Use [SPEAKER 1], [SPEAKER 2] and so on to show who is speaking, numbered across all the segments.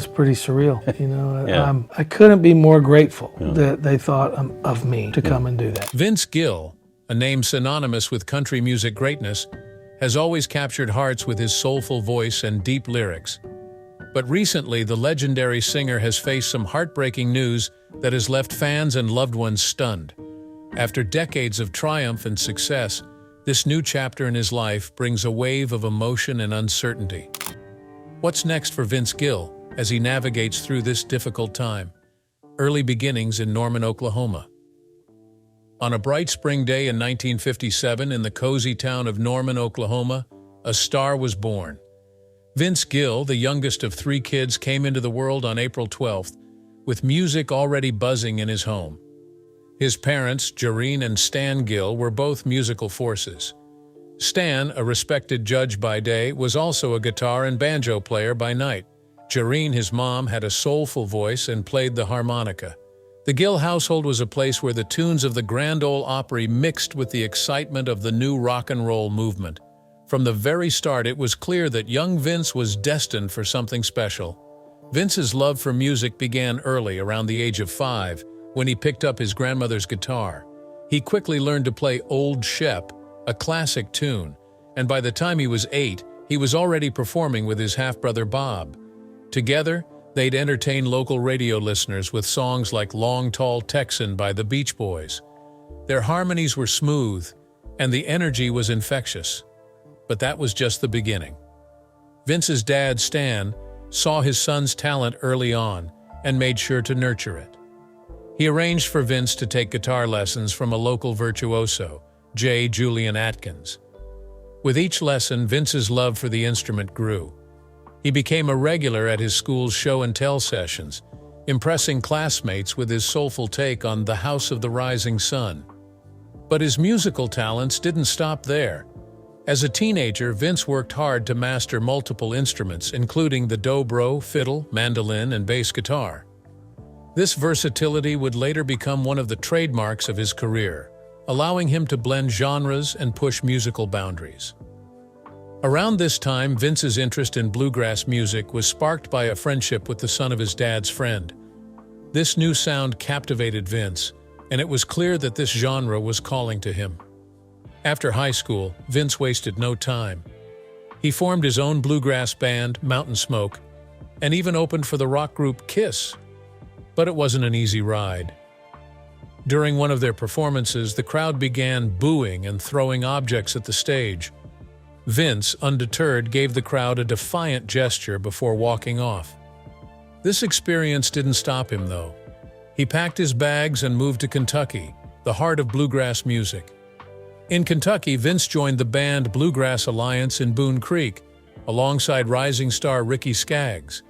[SPEAKER 1] was pretty surreal.
[SPEAKER 2] Yeah.
[SPEAKER 1] I couldn't be more grateful that they thought of me to come and do that.
[SPEAKER 3] Vince Gill, a name synonymous with country music greatness, has always captured hearts with his soulful voice and deep lyrics. But recently, the legendary singer has faced some heartbreaking news that has left fans and loved ones stunned. After decades of triumph and success, this new chapter in his life brings a wave of emotion and uncertainty. What's next for Vince Gill as he navigates through this difficult time? Early beginnings in Norman, Oklahoma. On a bright spring day in 1957 in the cozy town of Norman, Oklahoma, a star was born. Vince Gill, the youngest of 3 kids, came into the world on April 12th, with music already buzzing in his home. His parents, Jareen and Stan Gill, were both musical forces. Stan, a respected judge by day, was also a guitar and banjo player by night. Jareen, his mom, had a soulful voice and played the harmonica. The Gill household was a place where the tunes of the Grand Ole Opry mixed with the excitement of the new rock and roll movement. From the very start, it was clear that young Vince was destined for something special. Vince's love for music began early, around the age of 5, when he picked up his grandmother's guitar. He quickly learned to play Old Shep, a classic tune, and by the time he was 8, he was already performing with his half-brother Bob. Together, they'd entertain local radio listeners with songs like Long Tall Texan by the Beach Boys. Their harmonies were smooth, and the energy was infectious. But that was just the beginning. Vince's dad, Stan, saw his son's talent early on and made sure to nurture it. He arranged for Vince to take guitar lessons from a local virtuoso, J. Julian Atkins. With each lesson, Vince's love for the instrument grew. He became a regular at his school's show-and-tell sessions, impressing classmates with his soulful take on The House of the Rising Sun. But his musical talents didn't stop there. As a teenager, Vince worked hard to master multiple instruments, including the dobro, fiddle, mandolin, and bass guitar. This versatility would later become one of the trademarks of his career, allowing him to blend genres and push musical boundaries. Around this time, Vince's interest in bluegrass music was sparked by a friendship with the son of his dad's friend. This new sound captivated Vince, and it was clear that this genre was calling to him. After high school, Vince wasted no time. He formed his own bluegrass band, Mountain Smoke, and even opened for the rock group Kiss. But it wasn't an easy ride. During one of their performances, the crowd began booing and throwing objects at the stage. Vince, undeterred, gave the crowd a defiant gesture before walking off. This experience didn't stop him, though. He packed his bags and moved to Kentucky, the heart of bluegrass music. In Kentucky, Vince joined the band Bluegrass Alliance in Boone Creek, alongside rising star Ricky Skaggs.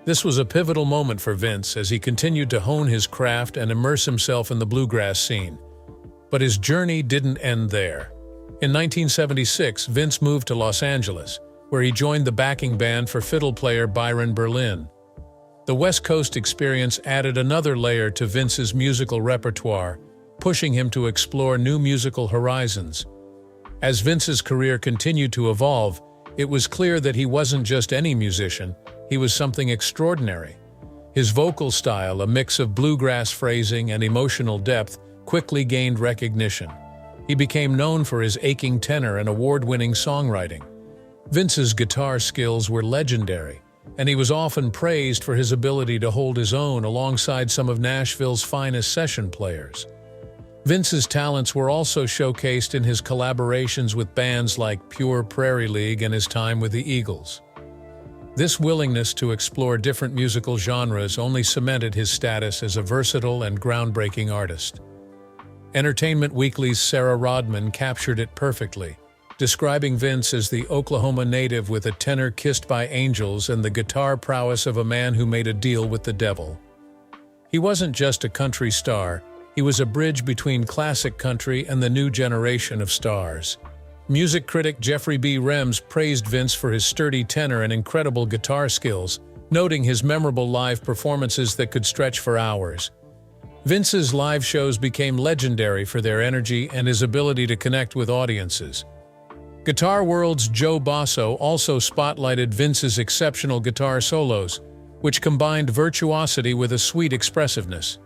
[SPEAKER 3] This was a pivotal moment for Vince as he continued to hone his craft and immerse himself in the bluegrass scene. But his journey didn't end there. In 1976, Vince moved to Los Angeles, where he joined the backing band for fiddle player Byron Berlin. The West Coast experience added another layer to Vince's musical repertoire, pushing him to explore new musical horizons. As Vince's career continued to evolve, it was clear that he wasn't just any musician, he was something extraordinary. His vocal style, a mix of bluegrass phrasing and emotional depth, quickly gained recognition. He became known for his aching tenor and award-winning songwriting. Vince's guitar skills were legendary, and he was often praised for his ability to hold his own alongside some of Nashville's finest session players. Vince's talents were also showcased in his collaborations with bands like Pure Prairie League and his time with the Eagles. This willingness to explore different musical genres only cemented his status as a versatile and groundbreaking artist. Entertainment Weekly's Sarah Rodman captured it perfectly, describing Vince as the Oklahoma native with a tenor kissed by angels and the guitar prowess of a man who made a deal with the devil. He wasn't just a country star, he was a bridge between classic country and the new generation of stars. Music critic Jeffrey B. Rems praised Vince for his sturdy tenor and incredible guitar skills, noting his memorable live performances that could stretch for hours. Vince's live shows became legendary for their energy and his ability to connect with audiences. Guitar World's Joe Basso also spotlighted Vince's exceptional guitar solos, which combined virtuosity with a sweet expressiveness.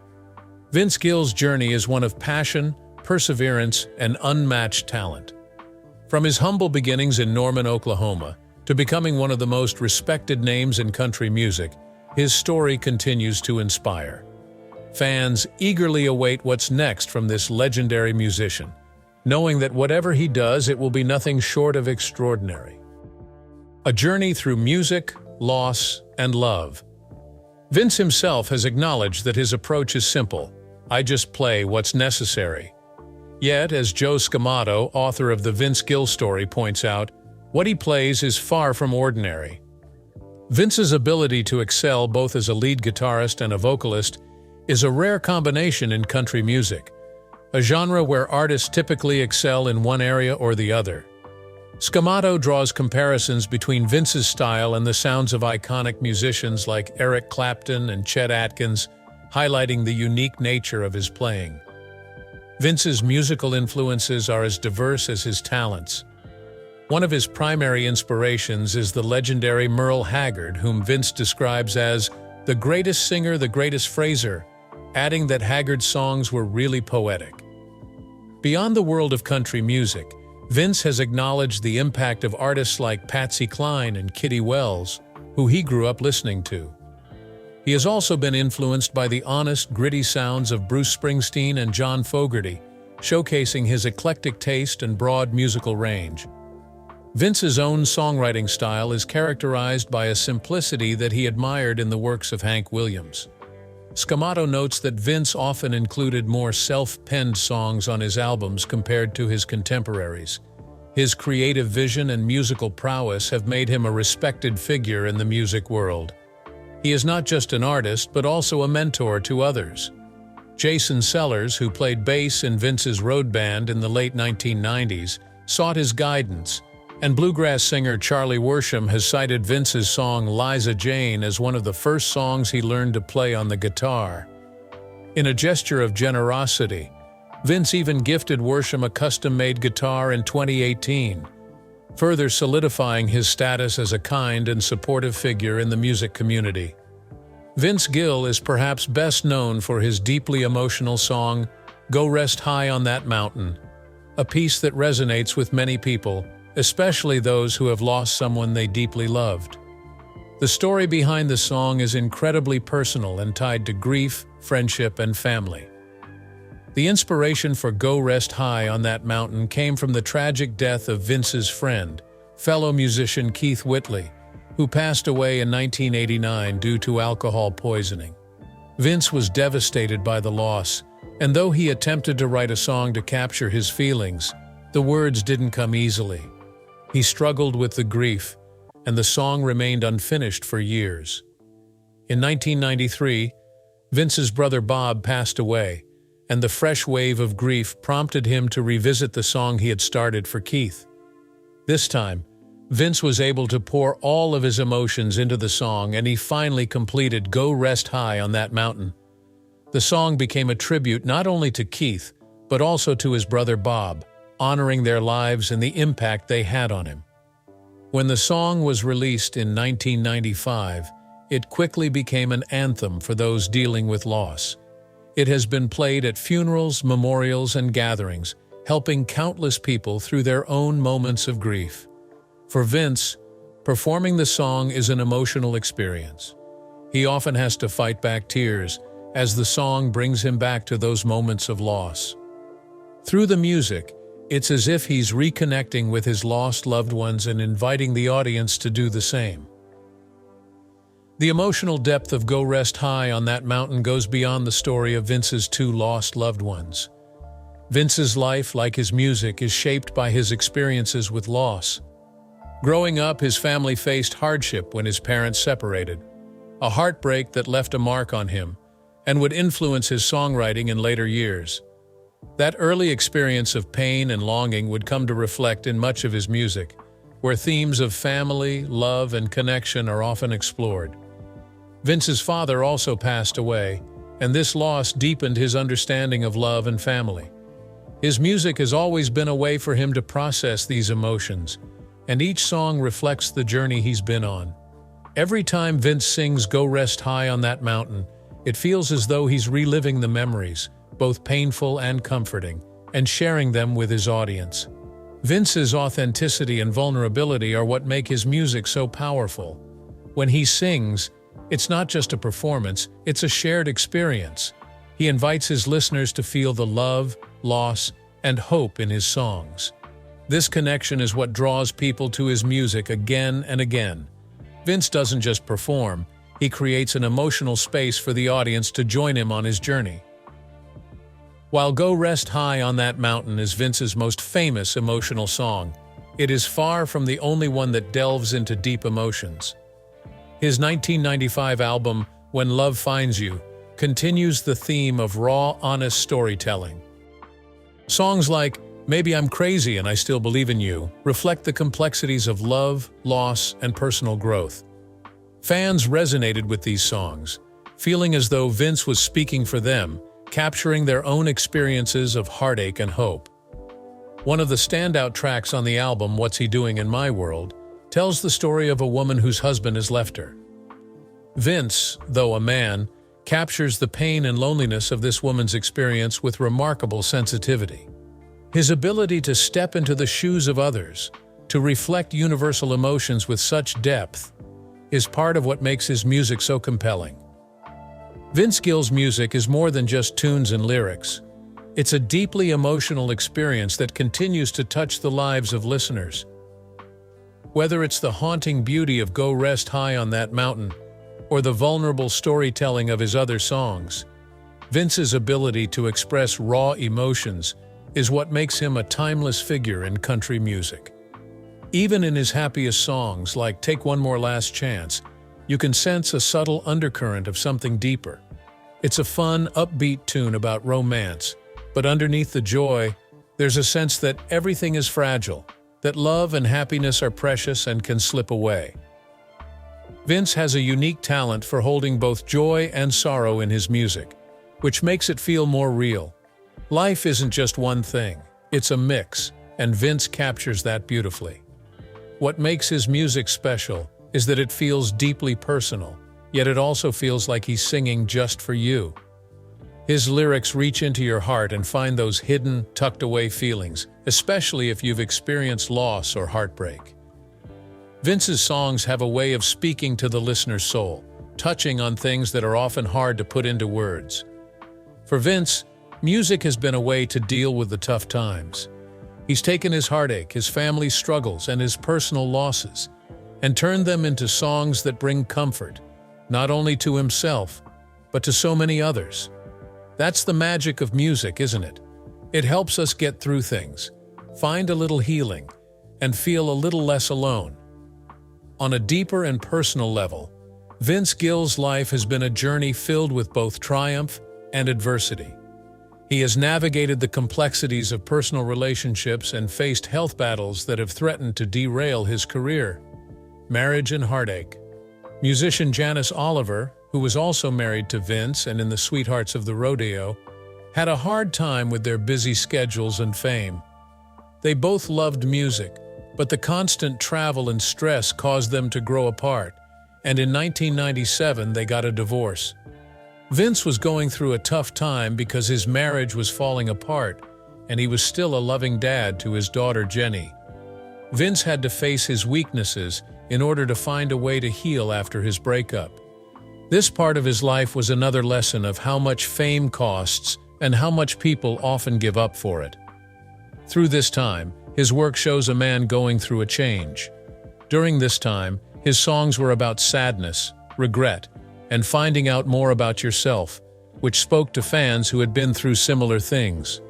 [SPEAKER 3] Vince Gill's journey is one of passion, perseverance, and unmatched talent. From his humble beginnings in Norman, Oklahoma, to becoming one of the most respected names in country music, his story continues to inspire. Fans eagerly await what's next from this legendary musician, knowing that whatever he does, it will be nothing short of extraordinary. A journey through music, loss, and love. Vince himself has acknowledged that his approach is simple: I just play what's necessary. Yet, as Joe Scamato, author of the Vince Gill story, points out, what he plays is far from ordinary. Vince's ability to excel both as a lead guitarist and a vocalist is a rare combination in country music, a genre where artists typically excel in one area or the other. Scamato draws comparisons between Vince's style and the sounds of iconic musicians like Eric Clapton and Chet Atkins, highlighting the unique nature of his playing. Vince's musical influences are as diverse as his talents. One of his primary inspirations is the legendary Merle Haggard, whom Vince describes as the greatest singer, the greatest phraser, adding that Haggard's songs were really poetic. Beyond the world of country music, Vince has acknowledged the impact of artists like Patsy Cline and Kitty Wells, who he grew up listening to. He has also been influenced by the honest, gritty sounds of Bruce Springsteen and John Fogerty, showcasing his eclectic taste and broad musical range. Vince's own songwriting style is characterized by a simplicity that he admired in the works of Hank Williams. Scamato notes that Vince often included more self-penned songs on his albums compared to his contemporaries. His creative vision and musical prowess have made him a respected figure in the music world. He is not just an artist, but also a mentor to others. Jason Sellers, who played bass in Vince's road band in the late 1990s, sought his guidance, and bluegrass singer Charlie Worsham has cited Vince's song Liza Jane as one of the first songs he learned to play on the guitar. In a gesture of generosity, Vince even gifted Worsham a custom-made guitar in 2018, further solidifying his status as a kind and supportive figure in the music community. Vince Gill is perhaps best known for his deeply emotional song, Go Rest High on That Mountain, a piece that resonates with many people, especially those who have lost someone they deeply loved. The story behind the song is incredibly personal and tied to grief, friendship, and family. The inspiration for Go Rest High on That Mountain came from the tragic death of Vince's friend, fellow musician Keith Whitley, who passed away in 1989 due to alcohol poisoning. Vince was devastated by the loss, and though he attempted to write a song to capture his feelings, the words didn't come easily. He struggled with the grief, and the song remained unfinished for years. In 1993, Vince's brother Bob passed away, and the fresh wave of grief prompted him to revisit the song he had started for Keith. This time, Vince was able to pour all of his emotions into the song, and he finally completed Go Rest High on That Mountain. The song became a tribute not only to Keith, but also to his brother Bob, honoring their lives and the impact they had on him. When the song was released in 1995, it quickly became an anthem for those dealing with loss. It has been played at funerals, memorials, and gatherings, helping countless people through their own moments of grief. For Vince, performing the song is an emotional experience. He often has to fight back tears as the song brings him back to those moments of loss. Through the music, it's as if he's reconnecting with his lost loved ones and inviting the audience to do the same. The emotional depth of Go Rest High on That Mountain goes beyond the story of Vince's two lost loved ones. Vince's life, like his music, is shaped by his experiences with loss. Growing up, his family faced hardship when his parents separated, a heartbreak that left a mark on him and would influence his songwriting in later years. That early experience of pain and longing would come to reflect in much of his music, where themes of family, love, and connection are often explored. Vince's father also passed away, and this loss deepened his understanding of love and family. His music has always been a way for him to process these emotions, and each song reflects the journey he's been on. Every time Vince sings "Go Rest High on That Mountain," it feels as though he's reliving the memories, both painful and comforting, and sharing them with his audience. Vince's authenticity and vulnerability are what make his music so powerful. When he sings, it's not just a performance, it's a shared experience. He invites his listeners to feel the love, loss, and hope in his songs. This connection is what draws people to his music again and again. Vince doesn't just perform, he creates an emotional space for the audience to join him on his journey. While "Go Rest High on That Mountain" is Vince's most famous emotional song, it is far from the only one that delves into deep emotions. His 1995 album, "When Love Finds You," continues the theme of raw, honest storytelling. Songs like "Maybe I'm Crazy and I Still Believe in You" reflect the complexities of love, loss, and personal growth. Fans resonated with these songs, feeling as though Vince was speaking for them, capturing their own experiences of heartache and hope. One of the standout tracks on the album, "What's He Doing in My World," tells the story of a woman whose husband has left her. Vince, though a man, captures the pain and loneliness of this woman's experience with remarkable sensitivity. His ability to step into the shoes of others, to reflect universal emotions with such depth, is part of what makes his music so compelling. Vince Gill's music is more than just tunes and lyrics. It's a deeply emotional experience that continues to touch the lives of listeners. Whether it's the haunting beauty of "Go Rest High on That Mountain" or the vulnerable storytelling of his other songs, Vince's ability to express raw emotions is what makes him a timeless figure in country music. Even in his happiest songs, like "Take One More Last Chance," you can sense a subtle undercurrent of something deeper. It's a fun, upbeat tune about romance, but underneath the joy, there's a sense that everything is fragile, that love and happiness are precious and can slip away. Vince has a unique talent for holding both joy and sorrow in his music, which makes it feel more real. Life isn't just one thing, it's a mix, and Vince captures that beautifully. What makes his music special is that it feels deeply personal, yet it also feels like he's singing just for you. His lyrics reach into your heart and find those hidden, tucked-away feelings, especially if you've experienced loss or heartbreak. Vince's songs have a way of speaking to the listener's soul, touching on things that are often hard to put into words. For Vince, music has been a way to deal with the tough times. He's taken his heartache, his family's struggles, and his personal losses, and turned them into songs that bring comfort, not only to himself, but to so many others. That's the magic of music, isn't it? It helps us get through things, find a little healing, and feel a little less alone. On a deeper and personal level, Vince Gill's life has been a journey filled with both triumph and adversity. He has navigated the complexities of personal relationships and faced health battles that have threatened to derail his career. Marriage and heartache. Musician Janice Oliver, who was also married to Vince and in the Sweethearts of the Rodeo, had a hard time with their busy schedules and fame. They both loved music, but the constant travel and stress caused them to grow apart, and in 1997 they got a divorce. Vince was going through a tough time because his marriage was falling apart, and he was still a loving dad to his daughter Jenny. Vince had to face his weaknesses in order to find a way to heal after his breakup. This part of his life was another lesson of how much fame costs and how much people often give up for it. Through this time, his work shows a man going through a change. During this time, his songs were about sadness, regret, and finding out more about yourself, which spoke to fans who had been through similar things.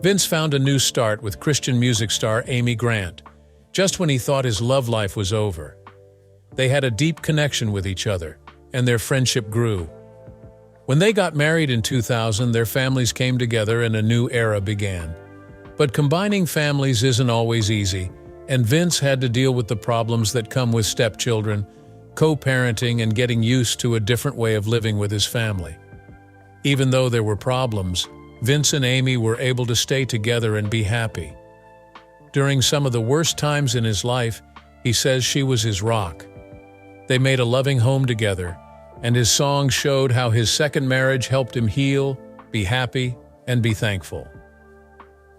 [SPEAKER 3] Vince found a new start with Christian music star Amy Grant, just when he thought his love life was over. They had a deep connection with each other, and their friendship grew. When they got married in 2000, their families came together and a new era began. But combining families isn't always easy, and Vince had to deal with the problems that come with stepchildren, co-parenting, and getting used to a different way of living with his family. Even though there were problems, Vince and Amy were able to stay together and be happy. During some of the worst times in his life, he says she was his rock. They made a loving home together, and his songs showed how his second marriage helped him heal, be happy, and be thankful.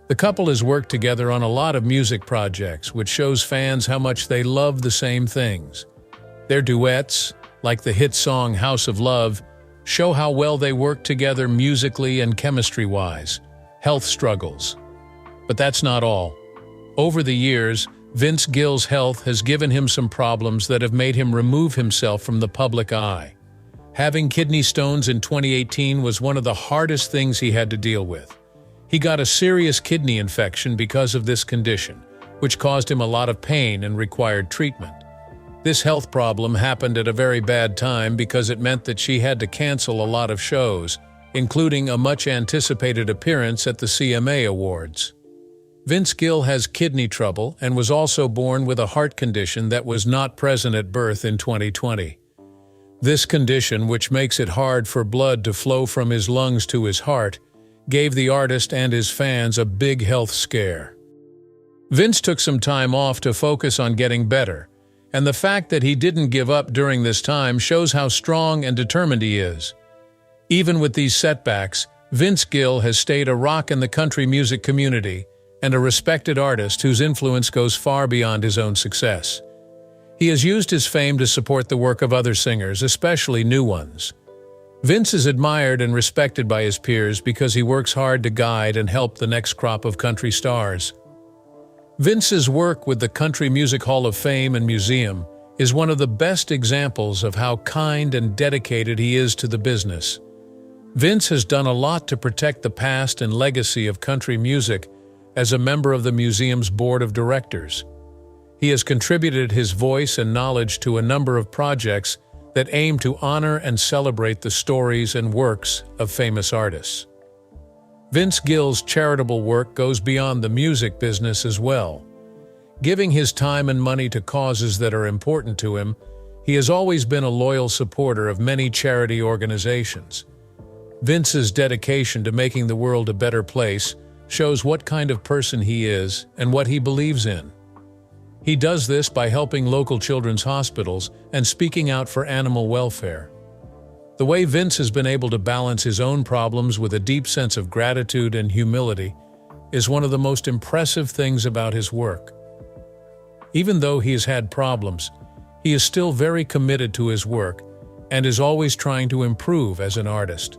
[SPEAKER 3] The couple has worked together on a lot of music projects, which shows fans how much they love the same things. Their duets, like the hit song House of Love, show how well they work together musically and chemistry-wise. Health struggles. But that's not all. Over the years, Vince Gill's health has given him some problems that have made him remove himself from the public eye. Having kidney stones in 2018 was one of the hardest things he had to deal with. He got a serious kidney infection because of this condition, which caused him a lot of pain and required treatment. This health problem happened at a very bad time because it meant that she had to cancel a lot of shows, including a much-anticipated appearance at the CMA Awards. Vince Gill has kidney trouble and was also born with a heart condition that was not present at birth in 2020. This condition, which makes it hard for blood to flow from his lungs to his heart, gave the artist and his fans a big health scare. Vince took some time off to focus on getting better, and the fact that he didn't give up during this time shows how strong and determined he is. Even with these setbacks, Vince Gill has stayed a rock in the country music community and a respected artist whose influence goes far beyond his own success. He has used his fame to support the work of other singers, especially new ones. Vince is admired and respected by his peers because he works hard to guide and help the next crop of country stars. Vince's work with the Country Music Hall of Fame and Museum is one of the best examples of how kind and dedicated he is to the business. Vince has done a lot to protect the past and legacy of country music as a member of the museum's board of directors. He has contributed his voice and knowledge to a number of projects that aim to honor and celebrate the stories and works of famous artists. Vince Gill's charitable work goes beyond the music business as well. Giving his time and money to causes that are important to him, he has always been a loyal supporter of many charity organizations. Vince's dedication to making the world a better place shows what kind of person he is and what he believes in. He does this by helping local children's hospitals and speaking out for animal welfare. The way Vince has been able to balance his own problems with a deep sense of gratitude and humility is one of the most impressive things about his work. Even though he has had problems, he is still very committed to his work and is always trying to improve as an artist.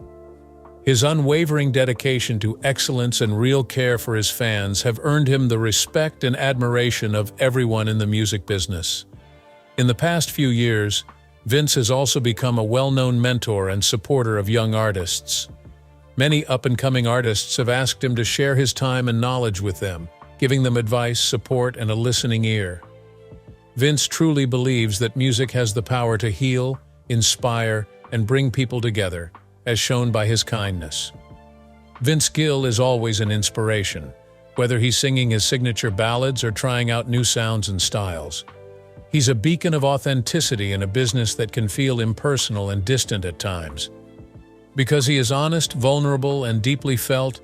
[SPEAKER 3] His unwavering dedication to excellence and real care for his fans have earned him the respect and admiration of everyone in the music business. In the past few years, Vince has also become a well-known mentor and supporter of young artists. Many up-and-coming artists have asked him to share his time and knowledge with them, giving them advice, support, and a listening ear. Vince truly believes that music has the power to heal, inspire, and bring people together, as shown by his kindness. Vince Gill is always an inspiration, whether he's singing his signature ballads or trying out new sounds and styles. He's a beacon of authenticity in a business that can feel impersonal and distant at times. Because he is honest, vulnerable, and deeply felt,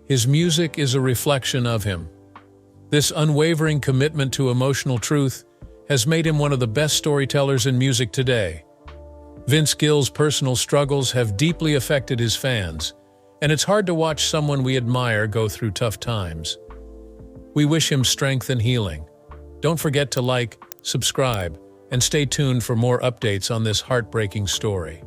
[SPEAKER 3] his music is a reflection of him. This unwavering commitment to emotional truth has made him one of the best storytellers in music today. Vince Gill's personal struggles have deeply affected his fans, and it's hard to watch someone we admire go through tough times. We wish him strength and healing. Don't forget to like, subscribe, and stay tuned for more updates on this heartbreaking story.